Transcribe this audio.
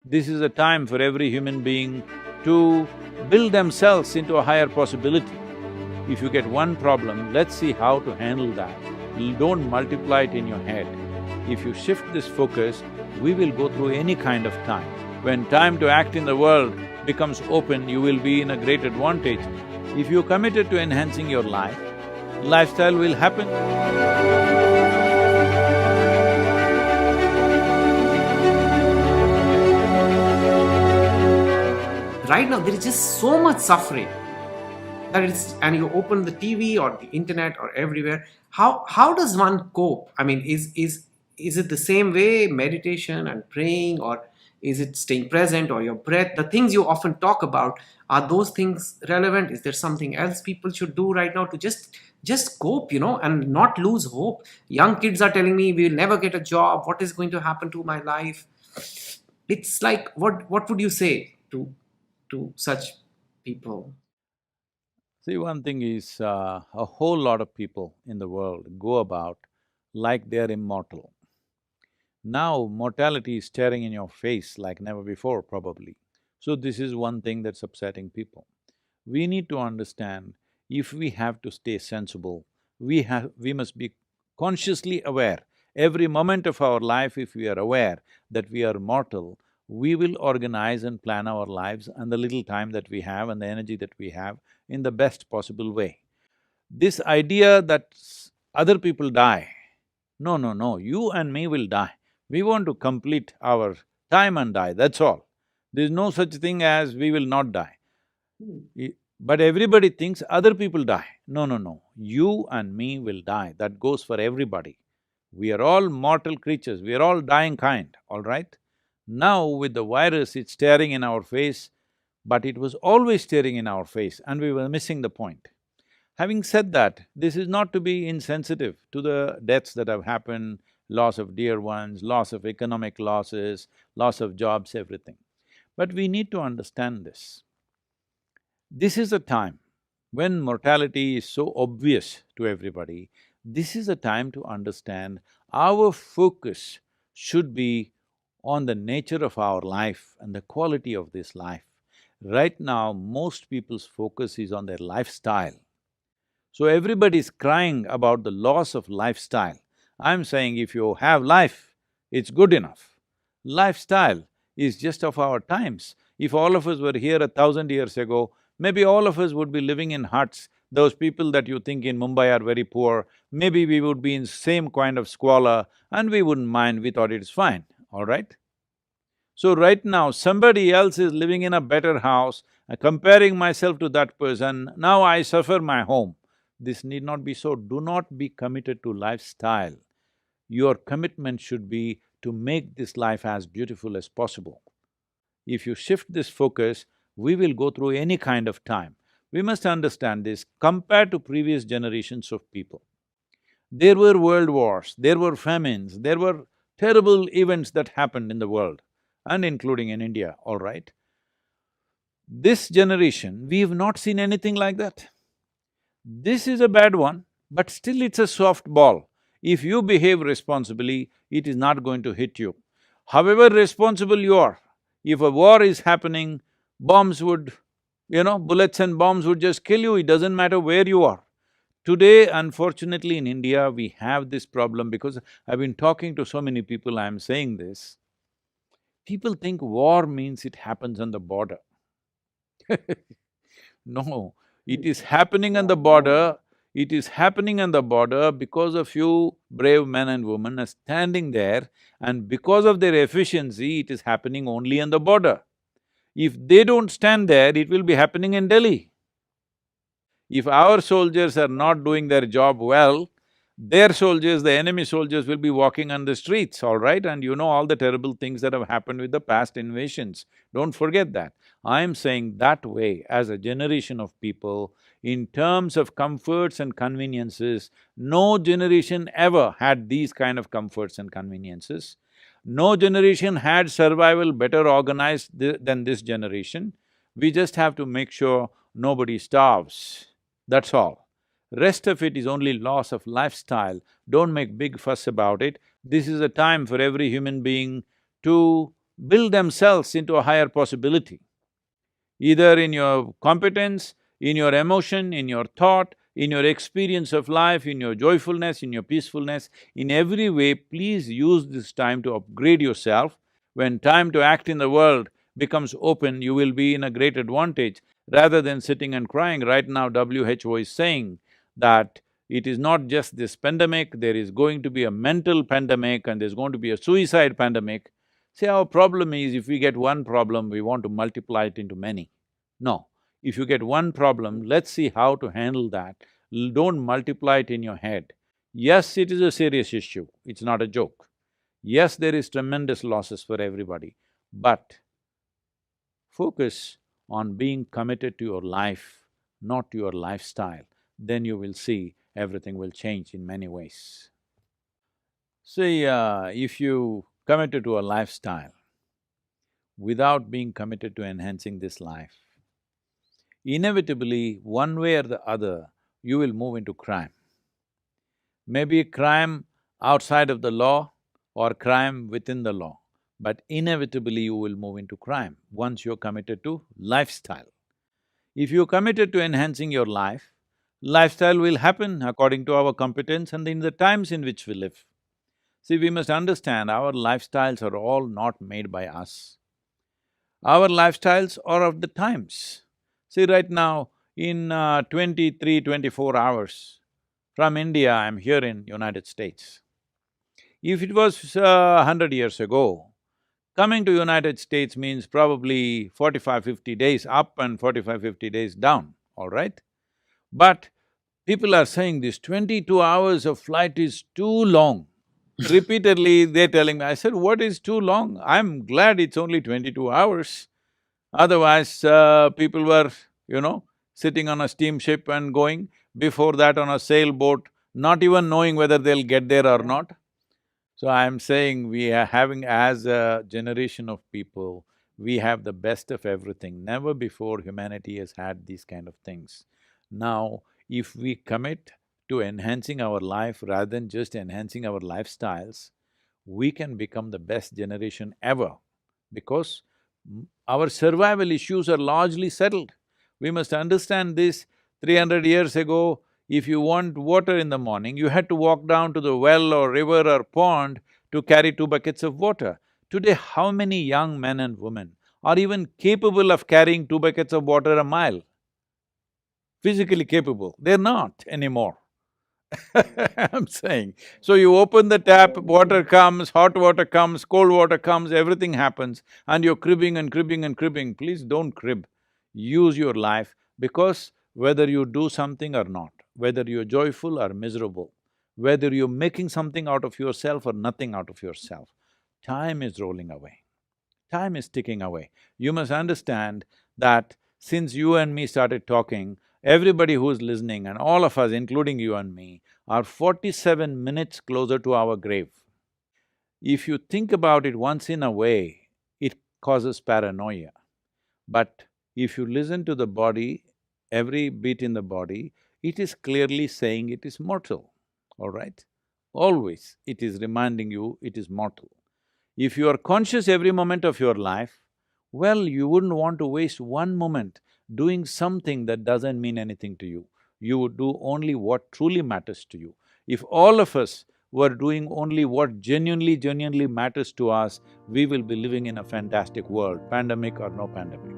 This is a time for every human being to build themselves into a higher possibility. If you get one problem, let's see how to handle that. Don't multiply it in your head. If you shift this focus, we will go through any kind of time. When time to act in the world becomes open, you will be in a great advantage. If you're committed to enhancing your life, lifestyle will happen. Right now, there is just so much suffering that it's, and you open the TV or the internet or everywhere. How does one cope? I mean, is it the same way, meditation and praying, or is it staying present or your breath? The things you often talk about, are those things relevant? Is there something else people should do right now to just cope, and not lose hope? Young kids are telling me we will never get a job. What is going to happen to my life? It's like, what would you say to such people? See, one thing is, a whole lot of people in the world go about like they're immortal. Now, mortality is staring in your face like never before, probably. So this is one thing that's upsetting people. We need to understand, if we have to stay sensible, we must be consciously aware. Every moment of our life, if we are aware that we are mortal, we will organize and plan our lives and the little time that we have and the energy that we have in the best possible way. This idea that other people die, no, no, no, you and me will die. We want to complete our time and die, that's all. There's no such thing as we will not die. But everybody thinks other people die. No, no, no, you and me will die, that goes for everybody. We are all mortal creatures, we are all dying kind, all right? Now with the virus, it's staring in our face, but it was always staring in our face and we were missing the point. Having said that, this is not to be insensitive to the deaths that have happened, loss of dear ones, loss of economic losses, loss of jobs, everything. But we need to understand this. This is a time when mortality is so obvious to everybody. This is a time to understand our focus should be on the nature of our life and the quality of this life. Right now, most people's focus is on their lifestyle. So everybody's crying about the loss of lifestyle. I'm saying if you have life, it's good enough. Lifestyle is just of our times. If all of us were here 1,000 years ago, maybe all of us would be living in huts. Those people that you think in Mumbai are very poor, maybe we would be in same kind of squalor and we wouldn't mind, we thought it's fine, all right? So right now, somebody else is living in a better house, comparing myself to that person, now I suffer my home. This need not be so. Do not be committed to lifestyle. Your commitment should be to make this life as beautiful as possible. If you shift this focus, we will go through any kind of time. We must understand this compared to previous generations of people. There were world wars, there were famines, there were terrible events that happened in the world and including in India, all right? This generation, we have not seen anything like that. This is a bad one, but still it's a soft ball. If you behave responsibly, it is not going to hit you. However responsible you are, if a war is happening, bombs would, bullets and bombs would just kill you, it doesn't matter where you are. Today, unfortunately in India, we have this problem because I've been talking to so many people, I'm saying this. People think war means it happens on the border. No, it is happening on the border, it is happening on the border because a few brave men and women are standing there, and because of their efficiency, it is happening only on the border. If they don't stand there, it will be happening in Delhi. If our soldiers are not doing their job well, their soldiers, the enemy soldiers will be walking on the streets, all right? And you know all the terrible things that have happened with the past invasions. Don't forget that. I'm saying that way, as a generation of people, in terms of comforts and conveniences, no generation ever had these kind of comforts and conveniences. No generation had survival better organized than this generation. We just have to make sure nobody starves, that's all. Rest of it is only loss of lifestyle. Don't make big fuss about it. This is a time for every human being to build themselves into a higher possibility, either in your competence, in your emotion, in your thought, in your experience of life, in your joyfulness, in your peacefulness, in every way, please use this time to upgrade yourself. When time to act in the world becomes open, you will be in a great advantage rather than sitting and crying. Right now, WHO is saying that it is not just this pandemic, there is going to be a mental pandemic and there's going to be a suicide pandemic. See, our problem is if we get one problem, we want to multiply it into many. No, if you get one problem, let's see how to handle that. Don't multiply it in your head. Yes, it is a serious issue, it's not a joke. Yes, there is tremendous losses for everybody, but focus on being committed to your life, not to your lifestyle. Then you will see everything will change in many ways. See, if you committed to a lifestyle without being committed to enhancing this life, inevitably, one way or the other, you will move into crime. Maybe crime outside of the law or crime within the law, but inevitably you will move into crime once you're committed to lifestyle. If you're committed to enhancing your life, lifestyle will happen according to our competence and in the times in which we live. See, we must understand our lifestyles are all not made by us. Our lifestyles are of the times. See, right now, in 23, 24 hours from India, I'm here in United States. If it was 100 years ago, coming to United States means probably 45, 50 days up and 45, 50 days down, all right? But people are saying this 22 hours of flight is too long. Repeatedly, they're telling me, I said, what is too long? I'm glad it's only 22 hours. Otherwise, people were, sitting on a steamship and going, before that on a sailboat, not even knowing whether they'll get there or not. So I'm saying we are having, as a generation of people, we have the best of everything. Never before humanity has had these kind of things. Now, if we commit to enhancing our life rather than just enhancing our lifestyles, we can become the best generation ever because our survival issues are largely settled. We must understand this. 300 years ago, if you want water in the morning, you had to walk down to the well or river or pond to carry 2 buckets of water. Today, how many young men and women are even capable of carrying 2 buckets of water a mile? Physically capable, they're not anymore. I'm saying. So you open the tap, water comes, hot water comes, cold water comes, everything happens, and you're cribbing and cribbing and cribbing. Please don't crib. Use your life because whether you do something or not, whether you're joyful or miserable, whether you're making something out of yourself or nothing out of yourself, time is rolling away. Time is ticking away. You must understand that since you and me started talking, everybody who's listening and all of us, including you and me, are 47 minutes closer to our grave. If you think about it once in a way, it causes paranoia. But if you listen to the body, every beat in the body, it is clearly saying it is mortal, all right? Always it is reminding you it is mortal. If you are conscious every moment of your life, well, you wouldn't want to waste one moment doing something that doesn't mean anything to you. You would do only what truly matters to you. If all of us were doing only what genuinely matters to us, we will be living in a fantastic world, pandemic or no pandemic.